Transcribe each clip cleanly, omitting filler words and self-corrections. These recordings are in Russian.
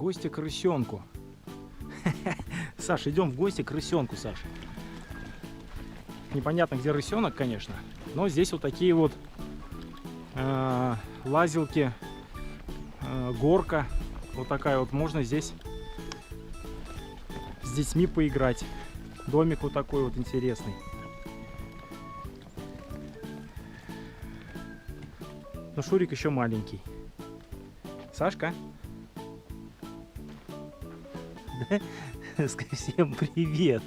гости к рысенку. Саш, идем в гости к рысенку, Саш. Непонятно, где рысенок, конечно, но здесь вот такие вот лазилки, горка. Вот такая вот, можно здесь с детьми поиграть. Домик вот такой вот интересный. Но Шурик еще маленький. Сашка? Всем привет!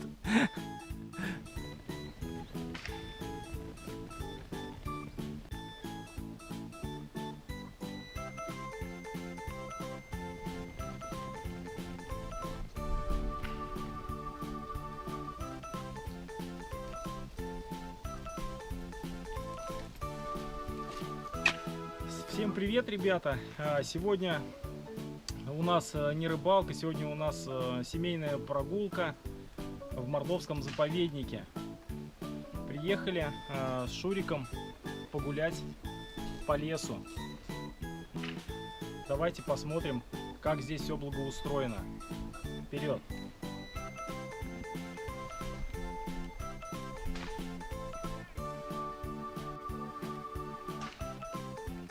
Всем привет, ребята! Сегодня у нас не рыбалка, сегодня у нас семейная прогулка в Мордовском заповеднике. Приехали с Шуриком погулять по лесу. Давайте посмотрим, как здесь все благоустроено. Вперед!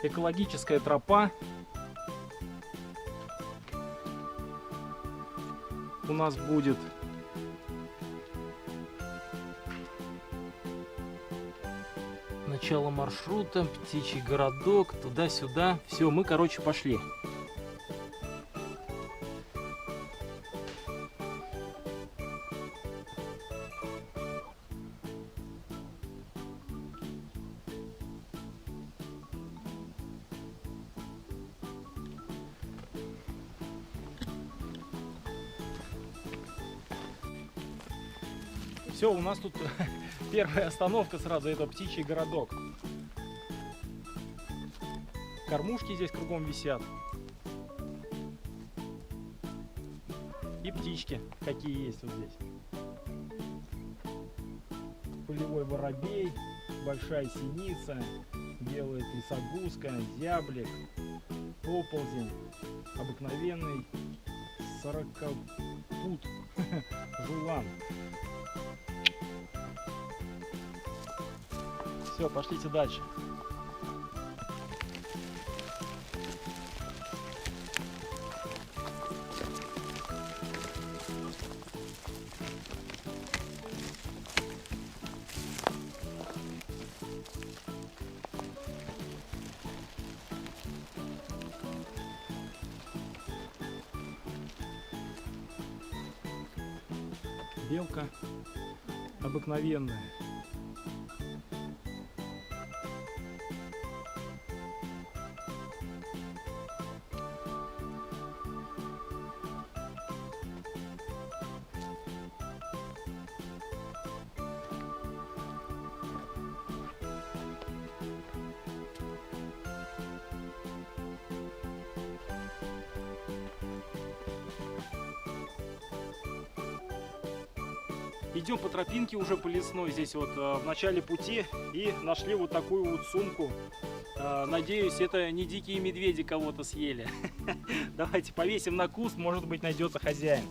Экологическая тропа. У нас будет начало маршрута, птичий городок, туда-сюда. Все, мы, короче, пошли. Все, у нас тут первая остановка сразу, это птичий городок. Кормушки здесь кругом висят. И птички какие есть вот здесь. Полевой воробей, большая синица, белая трясогузка, зяблик, оползень, обыкновенный 40-пут жулан. Все, пошлите дальше. Белка обыкновенная. Идем по тропинке уже по лесной, здесь вот в начале пути, и нашли вот такую вот сумку. Надеюсь, это не дикие медведи кого-то съели. Давайте повесим на куст, может быть, найдется хозяин.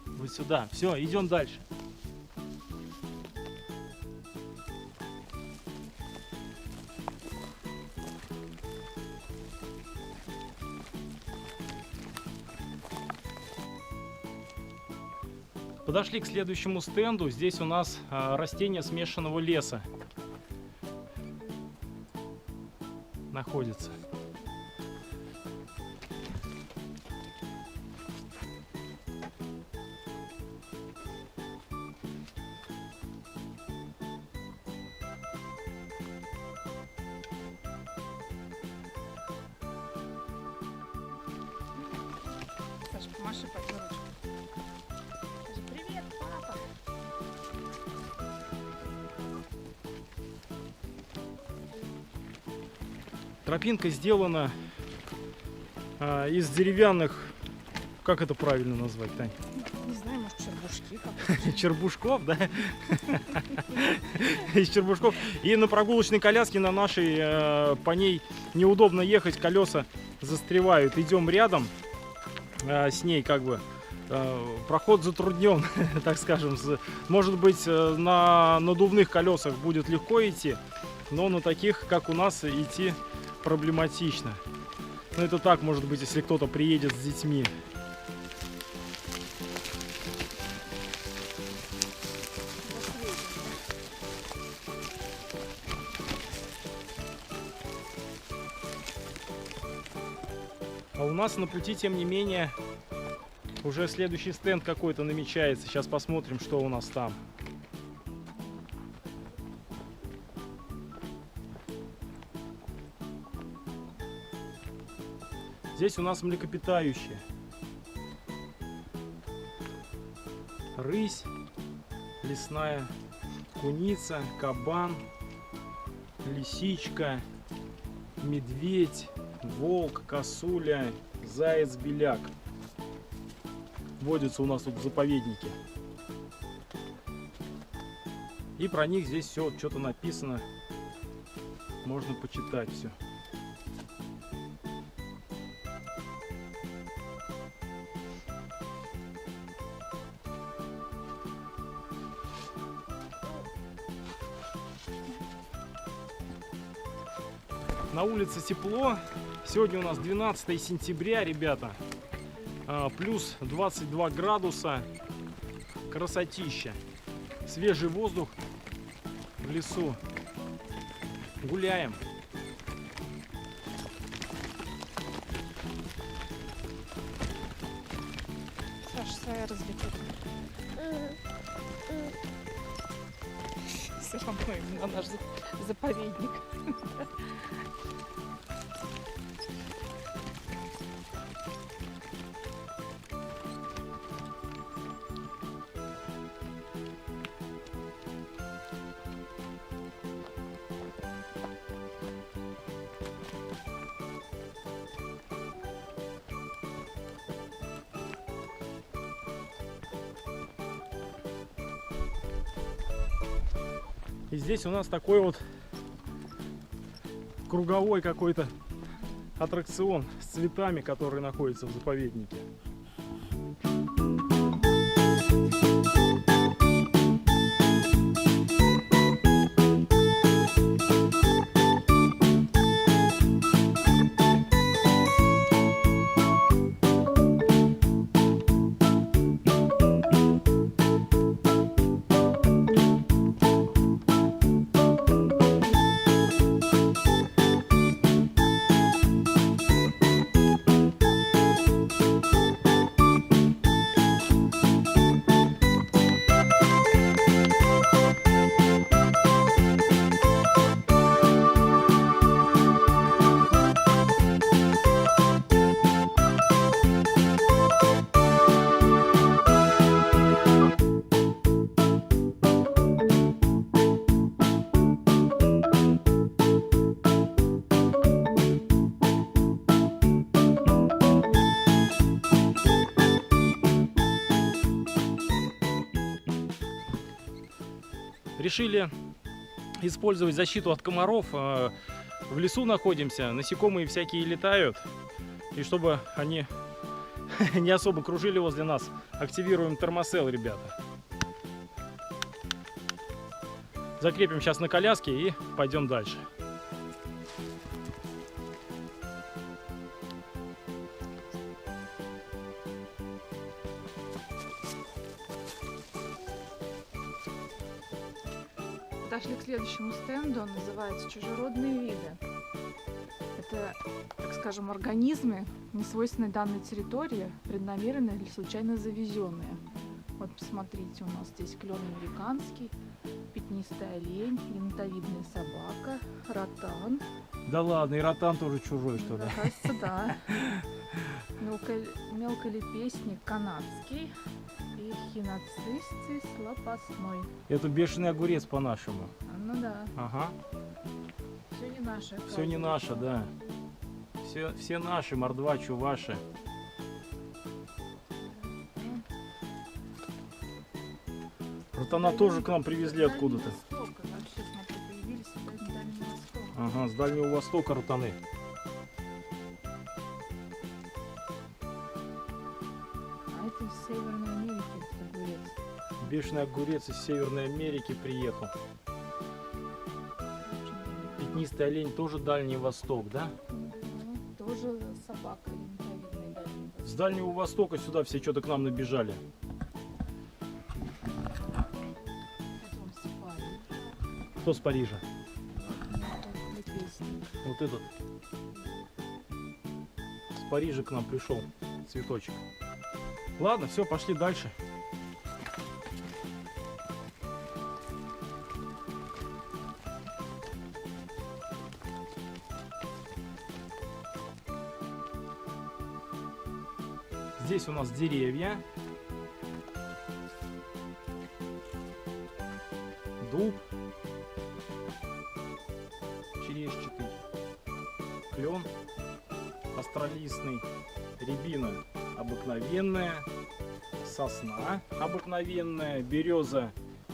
Вот сюда. Все, идем дальше. Подошли к следующему стенду. Здесь у нас растения смешанного леса находятся. Саша, помаши под ручку. Привет, папа. Тропинка сделана из деревянных Как это правильно назвать, Тань? Не знаю, может, чербушки как-то. Чербушков, да? Из чербушков. И на прогулочной коляске на нашей, по ней неудобно ехать, колеса застревают. Идем рядом с ней, как бы. Проход затруднен, так скажем. Может быть, на надувных колесах будет легко идти, но на таких, как у нас, идти проблематично. Но это так, может быть, если кто-то приедет с детьми. А у нас на пути, тем не менее, уже следующий стенд какой-то намечается. Сейчас посмотрим, что у нас там. Здесь у нас млекопитающие. Рысь лесная, куница, кабан, лисичка, медведь, волк, косуля, заяц, беляк. Водятся у нас тут в заповеднике. И про них здесь все что-то написано. Можно почитать все. На улице тепло. Сегодня у нас 12 сентября, ребята. Плюс 22 градуса. Красотища. Свежий воздух в лесу. Гуляем. Саша, своя развлекут. Все равно именно наш заповедник. И здесь у нас такой вот круговой какой-то аттракцион с цветами, который находится в заповеднике. Решили использовать защиту от комаров. В лесу находимся, насекомые всякие летают. И чтобы они не особо кружили возле нас, активируем термосел, ребята. Закрепим сейчас на коляске и пойдем дальше. Подошли к следующему стенду, он называется «Чужеродные виды». Это, так скажем, организмы, не свойственные данной территории, преднамеренные или случайно завезенные. Вот посмотрите, у нас здесь клен американский, пятнистый олень, енотовидная собака, ротан. Да ладно, и ротан тоже чужой, что ли? Кажется, да. Мелколепестник канадский и хиноцистис лопастной. Это бешеный огурец по-нашему. Ну да. Ага. Все не наше. Все не наше, да. Все наши, мордва, чуваши. Вот она тоже к нам привезли Дальний откуда-то. Восток. Вообще, смотри, появились с Дальнего Востока. Ага, с Дальнего Востока ротаны. А это из Северной Америки, этот огурец. Бешеный огурец из Северной Америки приехал. Пятнистый олень тоже Дальний Восток, да? Ну, тоже собака янтовидная Дальний Восток. С Дальнего Востока сюда все что-то к нам набежали. Потом спали. Кто с Парижа? Лепестник. Вот этот. С Парижа к нам пришел цветочек. Ладно, все, пошли дальше. Здесь у нас деревья. Дуб. Черешчатый. Клен. Остролистный. Рябина обыкновенная. Сосна обыкновенная. Береза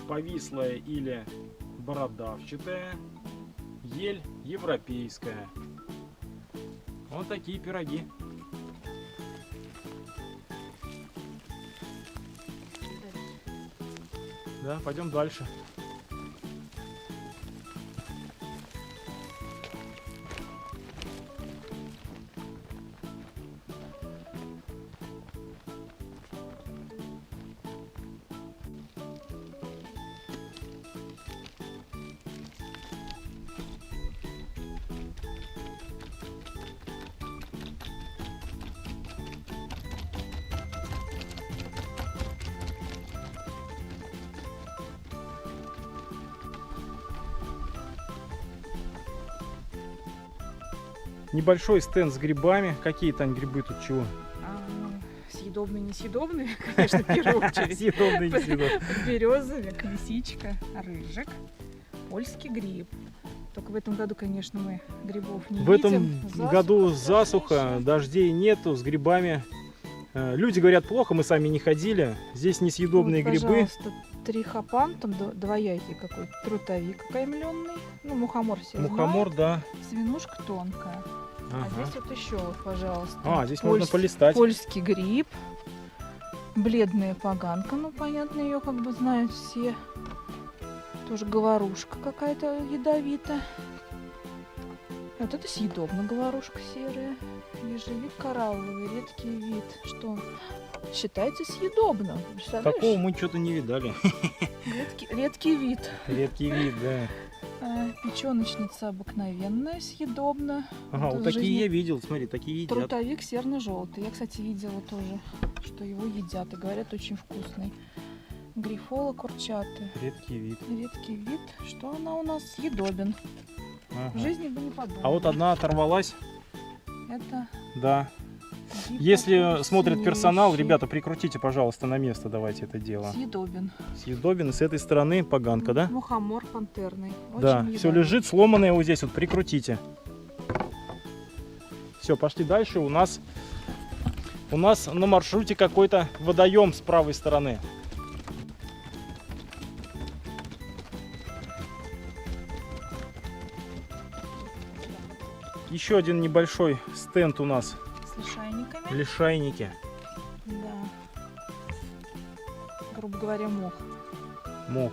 повислая или бородавчатая. Ель европейская. Вот такие пироги. Да, пойдем дальше. Небольшой стенд с грибами. Какие, Тань, грибы тут чего? Съедобные, несъедобные, конечно, в первую очередь. Съедобные, несъедобные. Березовик, лисичка, рыжик, польский гриб. Только в этом году, конечно, мы грибов не В этом видим. году Засуха засуха, страшнейшая. дождей нету, с грибами. Люди говорят, плохо, мы сами не ходили. Здесь несъедобные Вот, грибы. пожалуйста, трихопан, там двоякий какой-то, трутовик окаймленный, ну, мухомор все Мухомор, да. знают, свинушка тонкая. А Ага. здесь вот еще, вот, пожалуйста. Здесь можно полистать. Польский гриб, бледная поганка, ну, понятно, ее как бы знают все. Тоже говорушка какая-то ядовитая. Вот это съедобная говорушка серая. Ежевик коралловый, редкий вид. Что он считается съедобным. Представляешь? Такого мы что-то не видали. Редкий вид. Редкий вид, да. Печеночница обыкновенная, съедобна. Ага, Вот вот в такие жизни я видел, смотри, такие едят. Трутовик серно-желтый. Я, кстати, видела тоже, что его едят. И говорят, очень вкусный. Грифола курчатый. Редкий вид. Редкий вид. Что она у нас съедобен. Ага. В жизни бы не подумала. А вот одна оторвалась, Это да. гриб Если такой смотрит персонал, синеющий. ребята, прикрутите, пожалуйста, на место, давайте это дело. Съедобен. Съедобен, и с этой стороны поганка, да? Мухомор пантерный. Да, Очень все ядовитый. лежит сломанное вот здесь, вот прикрутите. Все, пошли дальше. У нас на маршруте какой-то водоем с правой стороны. Еще один небольшой стенд у нас С лишайниками. в лишайнике. Да. Грубо говоря, мох. Мох.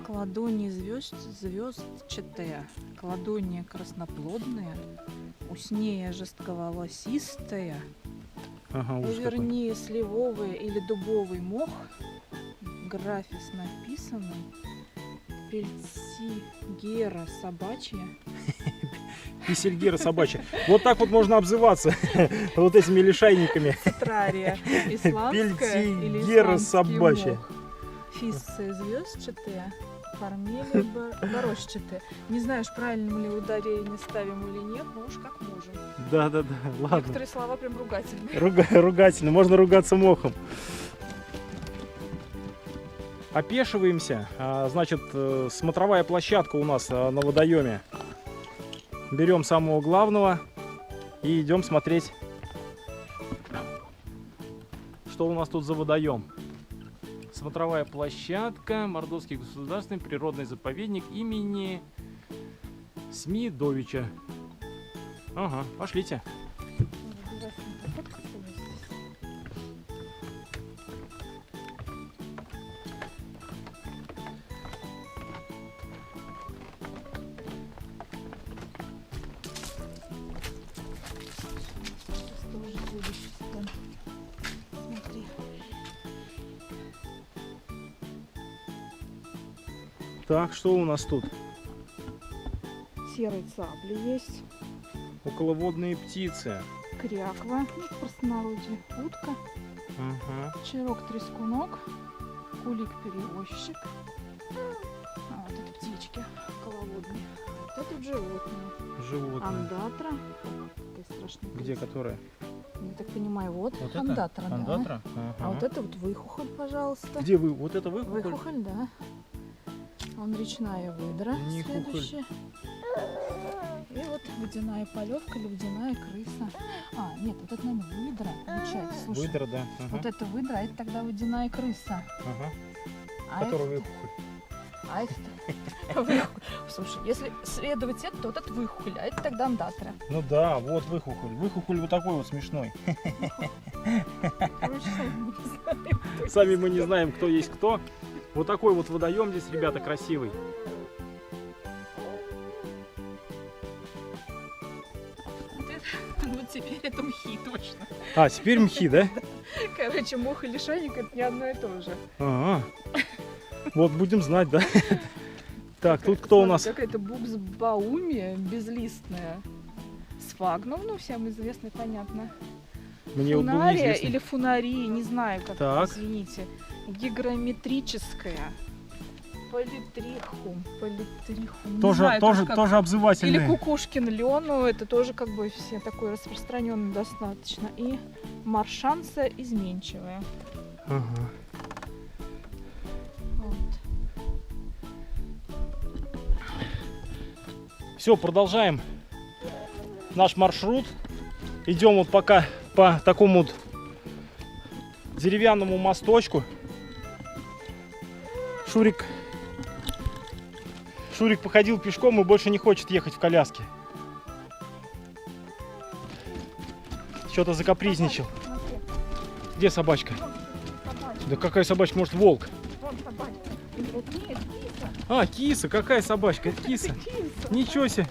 Кладония звездчатая, кладония красноплодная, уснея жестковолосистая, Ага, ужас какой. вернее сливовый или дубовый мох, графис написанный, пельцигера собачья. Писельгера собачья. Вот так вот можно обзываться вот этими лишайниками. Цитрария исландская или Пельцигера исландский собачья. мох. Фисция звездчатая, формелия борощатая. Не знаю, уж правильно ли ударение ставим или нет, но уж как можем. Да, ладно. Некоторые слова прям ругательные. Ругательно, можно ругаться мохом. Опешиваемся. Значит, смотровая площадка у нас на водоеме. Берем самого главного и идем смотреть, что у нас тут за водоем. смотровая площадка, Мордовский государственный природный заповедник имени Смидовича. Ага, пошлите. Смотри. Так, что у нас тут? Серые цапли есть, Околоводные птицы. кряква, ну, в простонародье, утка, Ага. черок-трескунок, кулик-перевозчик. А, вот это птички околоводные. Вот это вот животные. Животные. Андатра. Какая страшная Где, птица. которая? Я так понимаю, вот, Вот это? андатра, да. Андатра? А Ага. вот это вот выхухоль, пожалуйста. Где вы? Вот это вы? Выхухоль, да. Он речная выдра, Не хухоль. следующая. И вот водяная полевка или водяная крыса. А, нет, вот это, наверное, выдра, получается. Слушай, Выдра, да. Ага. вот это выдра, а это тогда водяная крыса. Ага. А Который это, выхухоль. а это выхухоль. Слушай, если следовать это, то вот это выхухоль, а это тогда андатра. Ну да, вот выхухоль. Выхухоль вот такой вот смешной. Короче, сами мы не знаем, кто Сами есть мы не кто. знаем, кто есть кто. Вот такой вот водоем здесь, ребята, красивый. Вот теперь это мхи точно. А, теперь мхи, да? Короче, мох и лишайник это не одно и то же. Ага. Вот будем знать, да? Так, тут кто у нас? Какая-то буксбаумия безлистная. Сфагнум, ну, всем известный, понятно. Мне вот было Фунария неизвестно. или фунарии, не знаю, как, Так. извините. Гигрометрическая. Политрихум. Политрихум. Не Тоже, знаю, тоже, как. тоже обзывательные. Или кукушкин лен, ну, это тоже как бы все такое распространенное достаточно. И маршанция изменчивая. Ага. Вот. Все, продолжаем наш маршрут. Идем вот пока по такому вот деревянному мосточку. Шурик походил пешком и больше не хочет ехать в коляске. Что-то закапризничал. Смотри, Где собачка? вон собачка, Да какая собачка, может волк? вон собачка. Это нет, киса. А, киса, какая собачка? Это киса. Киса. Ничего себе.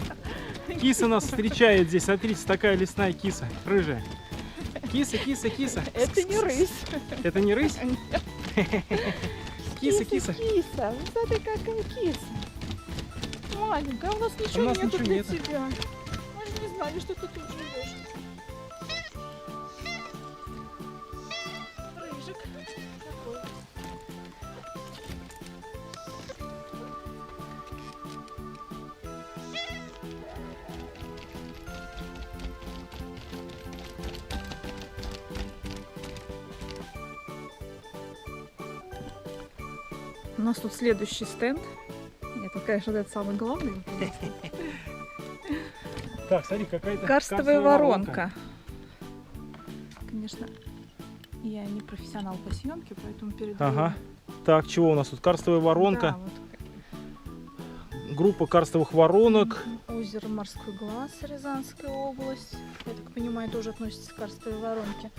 Киса нас встречает здесь. Смотрите, такая лесная киса, рыжая. Киса, киса, киса. Это не рысь. Это не рысь? Киса, киса. Киса. Вот смотри, какая киса. Маленькая, у нас ничего У нас нету ничего для нету. тебя. Мы же не знали, что ты тут живешь. Рыжик. Такой. У нас тут следующий стенд. Нет, ну, конечно, это самый главный. Так, смотри, какая-то Карстовая воронка. Конечно, я не профессионал по съемке, поэтому передаю. Ага. Так, чего у нас тут? Карстовая воронка. Да, вот Группа карстовых воронок. озеро Морской глаз, Рязанская область. Я так понимаю, тоже относится к карстовой воронке.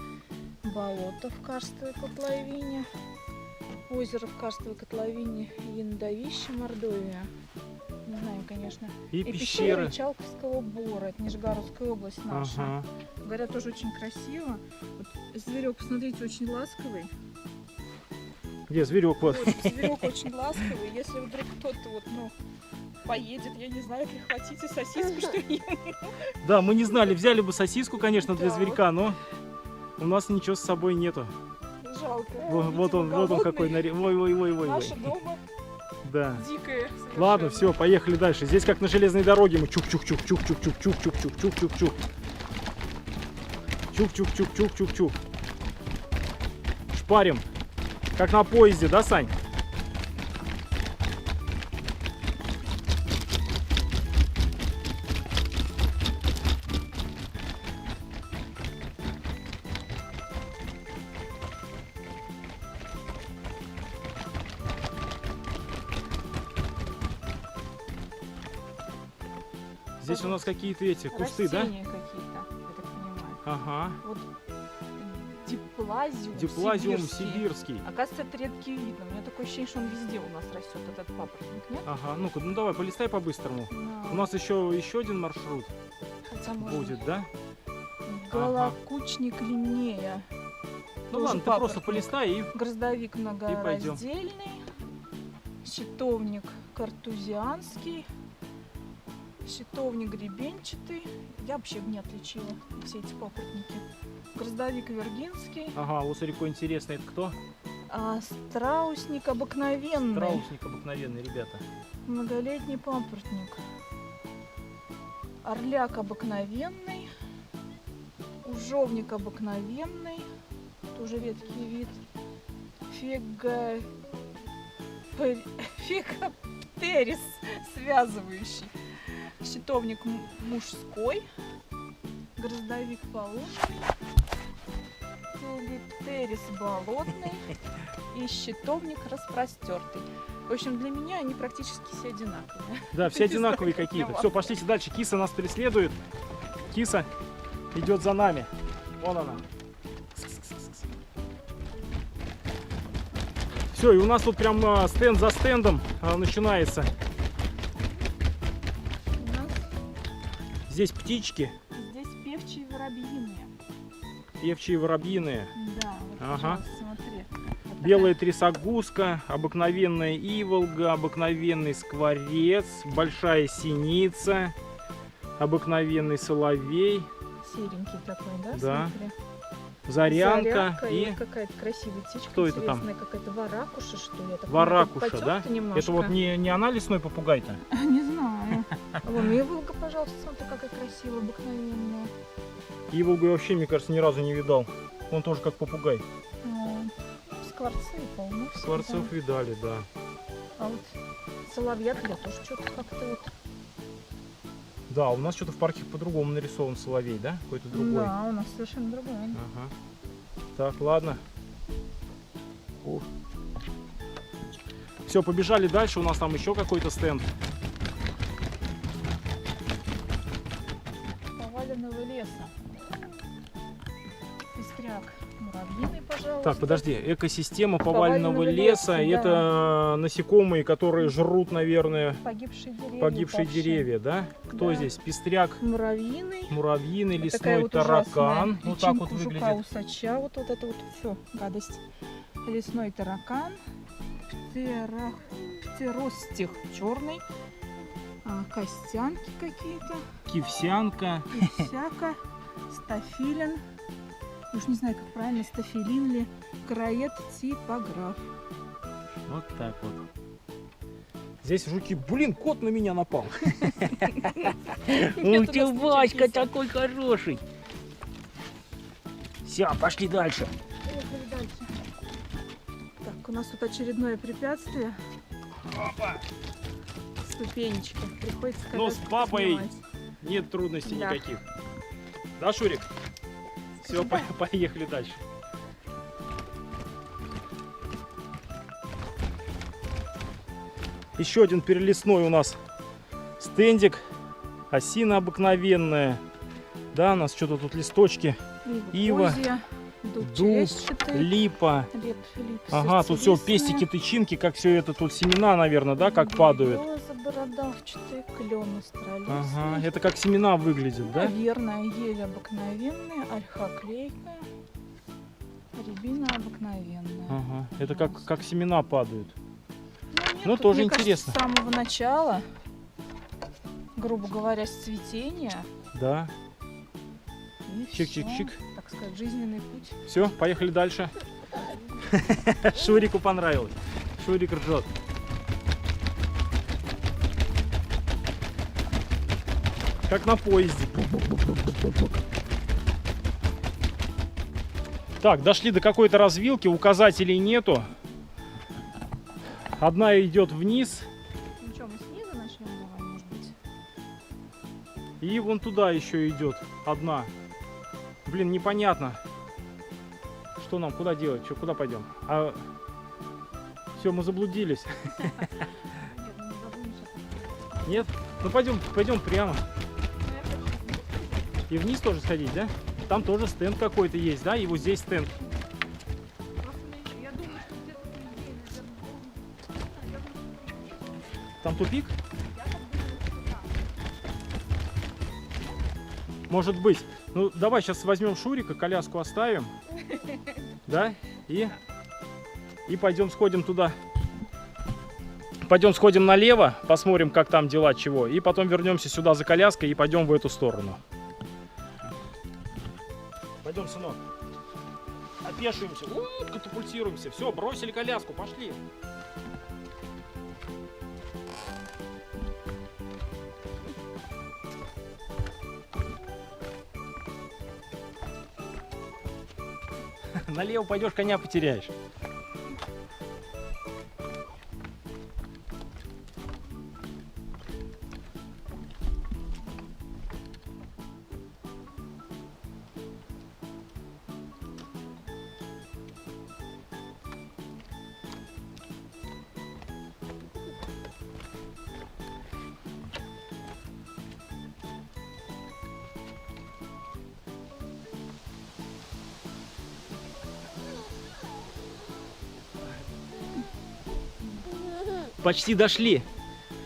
Болото в карстовой котловине. Озеро в карстовой котловине Яндовище, Мордовия. Не знаю, конечно. И И пещеры. Чалковского бора, это Нижегородская область наша. Ага. Говорят, тоже очень красиво. Вот зверек, посмотрите, очень ласковый. Где зверек вот? Зверек очень ласковый. Если вдруг кто-то вот, ну, поедет, я не знаю, прихватите сосиску, что ли. Да, мы не знали, взяли бы сосиску, конечно, для Да, зверька, но у нас ничего с собой нету. Жалко. Вот он какой наре. Ой. Наша дома Да. дикая. Ладно, все, поехали дальше. Здесь как на железной дороге мы чук-чук-чук-чук-чук-чук-чук-чук-чук-чук-чук. Чук-чук-чук-чук-чук-чук. Шпарим. Как на поезде, да, Сань? Здесь у нас какие-то эти кусты, да? растения какие-то, я так понимаю. Ага. Вот диплазиум, Диплазиум сибирский. сибирский. Оказывается, это редкий вид. Но у меня такое ощущение, что он везде у нас растет, этот папоротник, нет? Ага, ну-ка, ну давай, полистай по-быстрому. Да. У нас еще один маршрут Хотя можно. будет, да? Голокучник линнея. Ну Тоже ладно, ты просто папоротник. полистай и... Гроздовик пойдем. многораздельный. Щитовник картузианский. Щитовник гребенчатый. Я вообще не отличила все эти папоротники. Гроздовик виргинский. Ага, вот смотри, какой интересный, это кто? А страусник обыкновенный. Страусник обыкновенный, ребята. Многолетний папоротник. Орляк обыкновенный. Ужовник обыкновенный. Тоже редкий вид. Фигоптерис связывающий. Щитовник мужской. Гроздовик полунный. Филиптерис болотный. И щитовник распростертый. В общем, для меня они практически все одинаковые. Да, все одинаковые какие-то. Все, пошлите дальше. Киса нас преследует. Киса идет за нами. Вон она. Все, и у нас тут прям стенд за стендом начинается. У нас Здесь птички, здесь певчие воробьиные. певчие воробьиные. Да, вот, Ага. пожалуйста, смотри. Вот Белая трясогузка, обыкновенная иволга, обыкновенный скворец, большая синица, обыкновенный соловей, такая серенький такой, да? Да. Смотри. зарянка и и... какая-то красивая птичка. Кто это там? интересная, какая-то варакуша, что ли? Это Варакуша, потёрто да? немножко. Это вот не она лесной попугай-то? Не знаю. Вон, иволга, пожалуйста, смотри, какая красивая, обыкновенная. Иволгу я вообще, мне кажется, ни разу не видал. Он тоже как попугай. Вот. Скворцы полно всего, Скворцов да. видали, да. А вот соловья я тоже что-то как-то вот... Да, у нас что-то в парке по-другому нарисован соловей, да? Какой-то другой. Да, у нас совершенно другой. Ага. Так, ладно. Все, побежали дальше. У нас там еще какой-то стенд. Поваленного леса. Пестряк муравьиный, пожалуйста. Так, подожди. Экосистема поваленного леса. да. Это насекомые, которые жрут, наверное, Погибшие деревья. погибшие упавшие. деревья, да? Кто Да. здесь? Пестряк, Муравьиный. муравьиный, Вот такая лесной вот таракан. ужасная Вот так вот личинка выглядит. жука-усача. Вот это вот все, гадость. Лесной таракан. Птеростих черный. Костянки какие-то. Кивсянка. Всяко. Стафилин. Уж не знаю, как правильно, стафилин ли. Караед типограф. Вот так вот. Здесь жуки. Блин, кот на меня напал. Нет, Ух ты, у нас Васька ничего такой хороший. Все, пошли дальше. Поехали дальше. Так, у нас тут очередное препятствие. Ступенечки. Приходится Но с коляску папой поднимать. нет трудностей Да. никаких. Да, Шурик? Все, Да. поехали дальше. Еще один перелесной у нас стендик. Осина обыкновенная. Да, у нас что-то тут листочки. Ива, Козья, дуб дуб, черещатый, липа. лип Ага, тут все сердцевидный, пестики, тычинки, как все это тут семена, наверное, да, как падают. береза бородавчатый, клен астролистный. Ага, это как семена выглядят, да? Наверное, ель обыкновенная, ольха клейкая, рябина обыкновенная. Ага, это как семена падают. Нет, Ну, тут, тоже мне кажется, интересно. с самого начала, грубо говоря, с цветения. Да. И Чик-чик-чик. всё, так сказать, жизненный путь. Все, поехали дальше. Шурику понравилось. Шурик ржет. Как на поезде. Так, дошли до какой-то развилки, указателей нету. Одна идет вниз, Ну что, мы снизу начнем, давай, может быть? и вон туда еще идет одна. Блин, непонятно. Что нам, куда делать? Что, куда пойдем? Все, мы заблудились. Нет, ну не забудем сейчас. Нет? Ну пойдем прямо. И вниз тоже сходить, да? Там тоже стенд какой-то есть, да? И вот здесь стенд. Я думаю, что где-то по идее, наверное, Там тупик? Может быть. Ну, давай сейчас возьмем Шурика, коляску оставим. Да? И пойдем сходим туда. Пойдем сходим налево, посмотрим, как там дела, чего. И потом вернемся сюда за коляской и пойдем в эту сторону. Пойдем, сынок. Опешиваемся. Катапультируемся. Все, бросили коляску, пошли. Налево пойдешь, коня потеряешь. Почти дошли.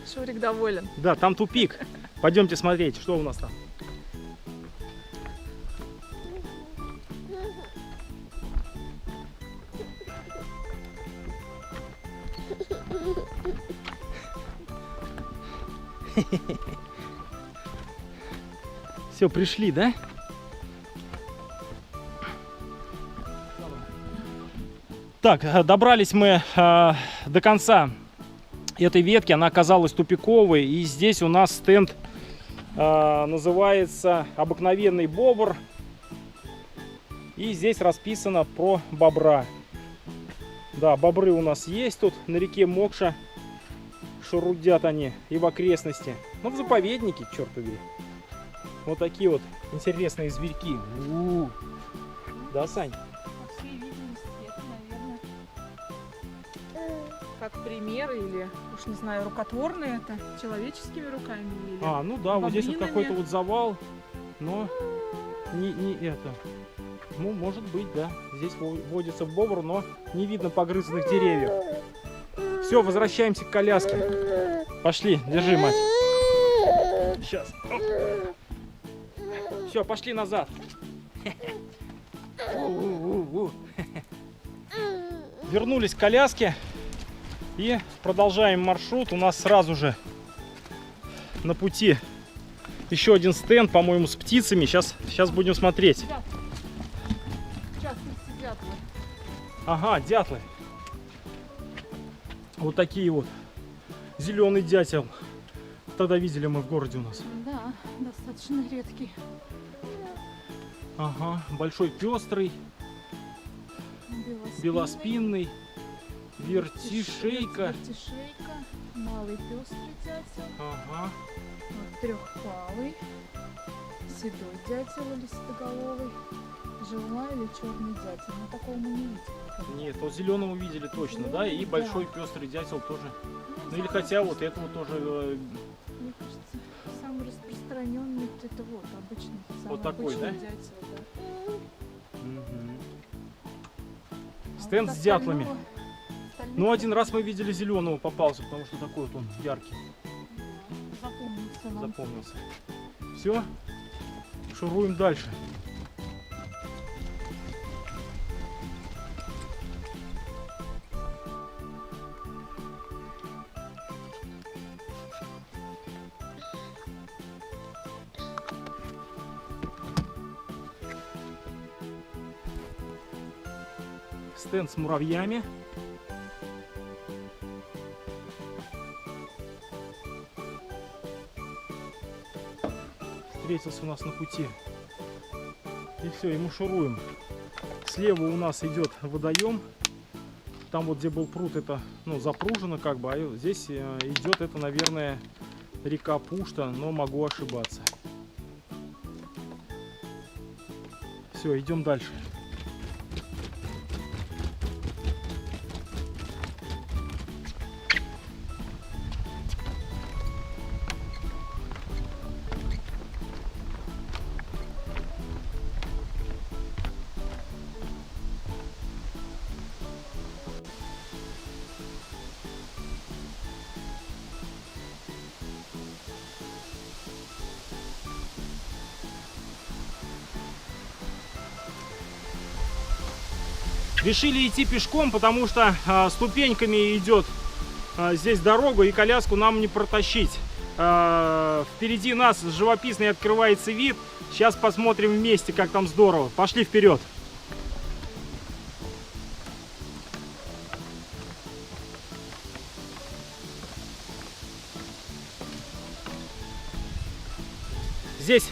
Шурик доволен. Да, там тупик. Пойдемте смотреть, что у нас там. Все, пришли, да? Так, добрались мы до конца этой ветки, она оказалась тупиковой, и здесь у нас стенд называется «Обыкновенный бобр», и здесь расписано про бобра. Да, бобры у нас есть тут на реке Мокша, шурудят они и в окрестности, но в заповеднике, черт побери. Вот такие вот интересные зверьки. Да, Сань? По всей видимости, это, наверное, как пример или, уж не знаю, рукотворные это, человеческими руками или... Ну да, вот здесь вот бобринами. какой-то вот завал, но не это. Ну, может быть, да. Здесь водится бобр, но не видно погрызанных деревьев. Все, возвращаемся к коляске. Пошли, держи, мать. Сейчас. Все, пошли назад. Вернулись к коляске и продолжаем маршрут. У нас сразу же на пути еще один стенд, по-моему, с птицами. Сейчас будем смотреть. Дятлы. Ага, дятлы. Вот такие вот. Зеленый дятел. Тогда видели мы в городе у нас. Да, достаточно редкий. Ага, большой пестрый, белоспинный, вертишейка. Вертишейка, малый пестрый дятел, Ага. вот трехпалый, седой дятел или седоголовый, желтый или черный дятел. Но такого мы не видели. Нет, вот зеленого видели точно, да, и Да. большой пестрый дятел тоже. Ну или хотя вот этого тоже. Мне кажется, самый распространенный это вот обычный, самый Вот такой, обычный да? дятел, да. Мгм. А Стенд вот с дятлами. остальные Ну, один раз мы видели зеленого, попался, потому что такой вот он яркий, запомнился нам. запомнился. Все, шуруем дальше. Стенд с муравьями. Встретился у нас на пути. И все, и мы шуруем. Слева у нас идет водоем. Там вот где был пруд, это запружено как бы. А здесь идет это, наверное, река Пушта, но могу ошибаться. Все, идем дальше. Решили идти пешком, потому что ступеньками идет здесь дорога, и коляску нам не протащить. Впереди нас живописный открывается вид. Сейчас посмотрим вместе, как там здорово. Пошли вперед. Здесь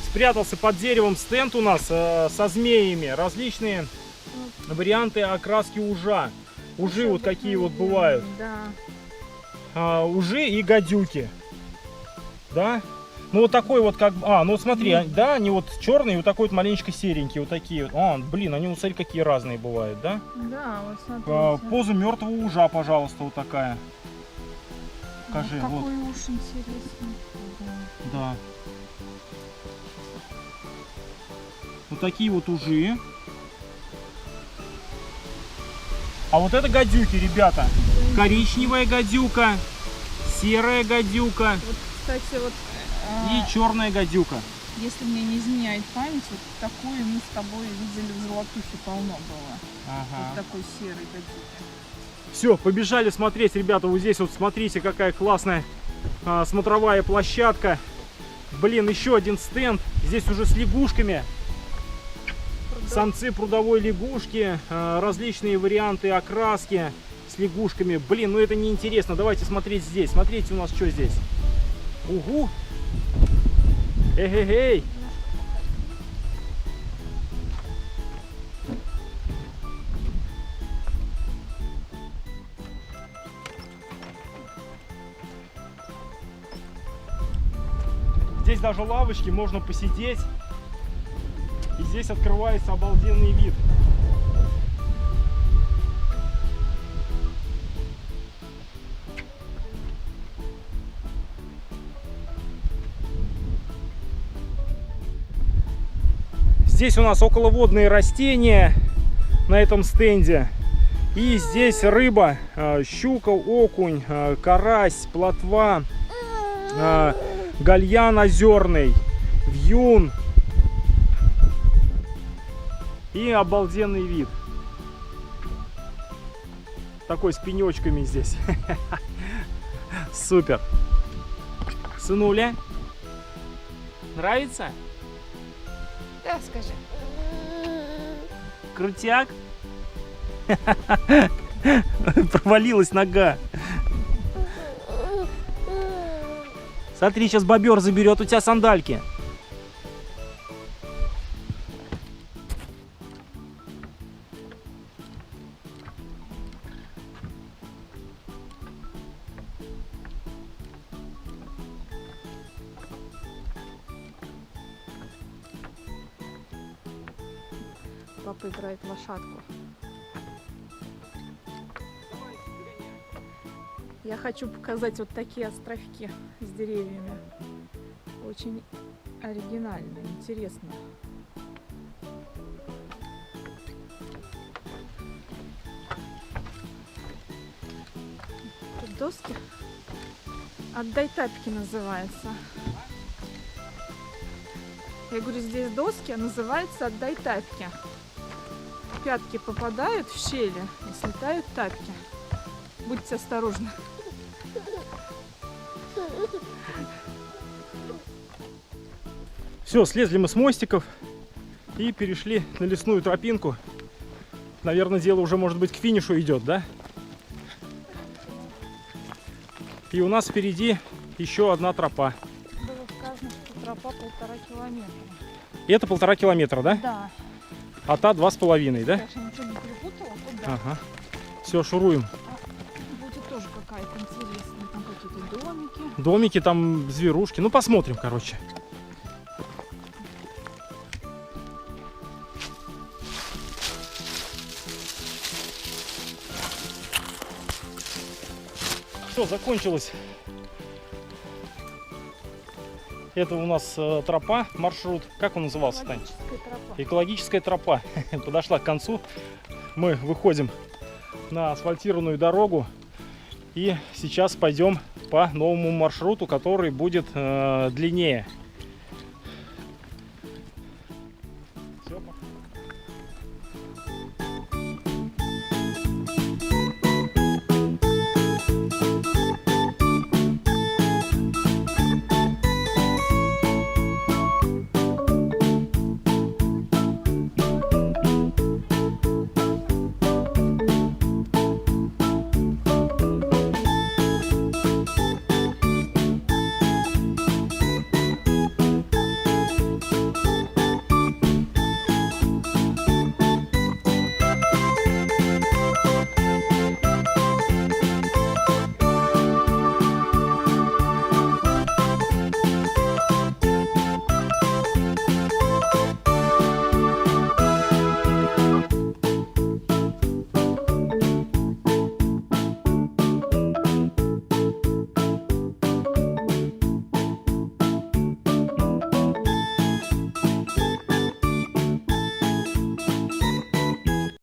спрятался под деревом стенд у нас со змеями. Различные варианты окраски ужа. Ужи вот какие вот бывают. Да. Ужи и гадюки. Да? Ну вот такой вот как... ну смотри, да, они вот черные, вот такой вот маленечко серенькие, вот такие вот. Блин, они, вот смотри, какие разные бывают, да? Да, вот смотрите. Поза мертвого ужа, пожалуйста, вот такая. Покажи, какой вот. уж интересный. Да. Вот такие вот ужи. А вот это гадюки, ребята. Коричневая гадюка, серая гадюка. Вот, кстати, вот... И черная гадюка. Если мне не изменяет память, вот такую мы с тобой видели в Золотухе, полно было. Ага. Вот такой серый гадюки. Все, побежали смотреть, ребята. Вот здесь вот смотрите, какая классная смотровая площадка. Блин, еще один стенд. Здесь уже с лягушками. Самцы прудовой лягушки, различные варианты окраски с лягушками. Блин, ну это неинтересно. Давайте смотреть здесь. Смотрите у нас что здесь. Угу. Эй-эй-эй. Здесь даже лавочки, можно посидеть. И здесь открывается обалденный вид. Здесь у нас околоводные растения на этом стенде. И здесь рыба, щука, окунь, карась, плотва, гальян озерный, вьюн. И обалденный вид. Такой с пенечками здесь. Супер. Сынуля, нравится? Да, скажи. Крутяк. Провалилась нога. Смотри, сейчас бобер заберет у тебя сандальки. Папа играет в лошадку. Я хочу показать вот такие островки с деревьями. Очень оригинально, интересно. Тут доски. «Отдай тапки» называется. Я говорю, здесь доски, а называется «Отдай тапки». Пятки попадают в щели и слетают тапки. Будьте осторожны. Все, слезли мы с мостиков и перешли на лесную тропинку. Наверное, дело уже, может быть, к финишу идет, да? И у нас впереди еще одна тропа. Было сказано, что тропа 1,5 километра. И это 1,5 километра, да? Да. А та 2,5, да? Я же ничего не перепутала, то да. Ага. Все, шуруем. Будет тоже какая-то интересная. Там какие-то домики. Домики, там зверушки. Ну, посмотрим, короче. Все, закончилось. Это у нас тропа, маршрут. Как он назывался, Тань? Экологическая тропа. Экологическая тропа подошла к концу. Мы выходим на асфальтированную дорогу. И сейчас пойдем по новому маршруту, который будет длиннее.